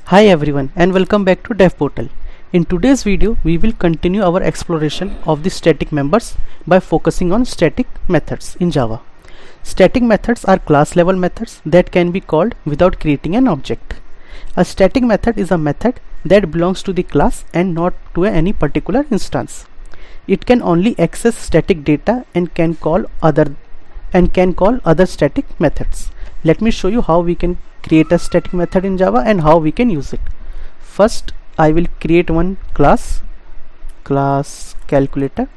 Hi everyone and welcome back to DevPortal. In today's video we will continue our exploration of the static members by focusing on static methods in Java. Static methods are class level methods that can be called without creating an object. A static method is a method that belongs to the class and not to any particular instance. It can only access static data and can call other static methods. Let me show you how we can create a static method in Java and how we can use it. First, I will create one class calculator,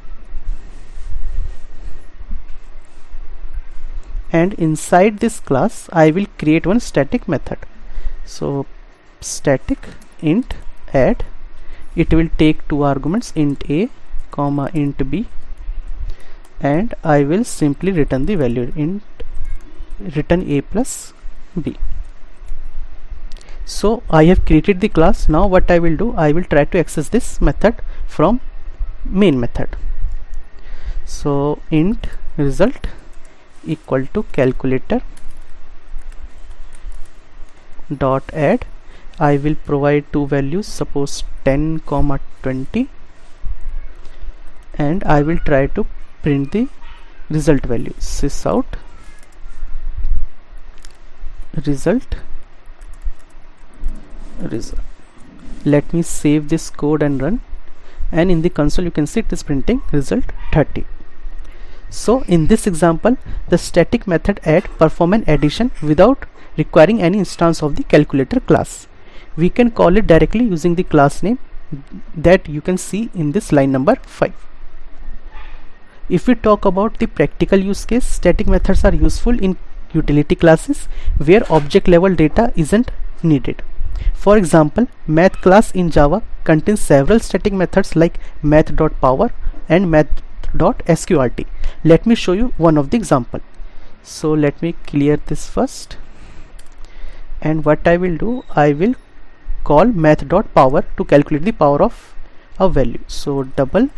and inside this class I will create one static method. So static int add, it will take two arguments, int a comma int b, and I will simply return the value return a plus b. So I have created the class. Now what I will do, I will try to access this method from main method. So int result equal to calculator dot add. I will provide two values, suppose 10 comma 20, and I will try to print the result value, sysout result. Let me save this code and run, and in the console you can see it is printing result 30. So in this example, the static method add perform an addition without requiring any instance of the calculator class. We can call it directly using the class name that you can see in this line number 5. If we talk about the practical use case, static methods are useful in utility classes where object level data isn't needed. For example, math class in Java contains several static methods like math.power and math.sqrt. Let me show you one of the example. So let me clear this first, and what I will do, I will call math.power to calculate the power of a value. So double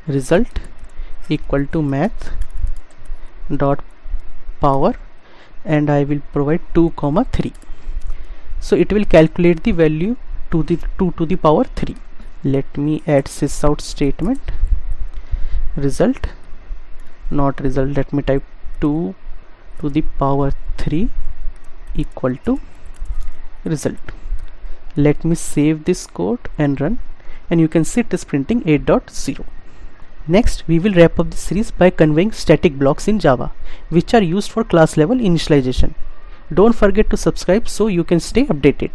result equal to math.power, and I will provide 2 comma 3. So it will calculate the value to the 2 to the power 3. Let me add sysout statement, result not result, let me type 2 to the power 3 equal to result. Let me save this code and run, and you can see it is printing 8.0. Next, we will wrap up the series by conveying static blocks in Java, which are used for class level initialization. Don't forget to subscribe so you can stay updated.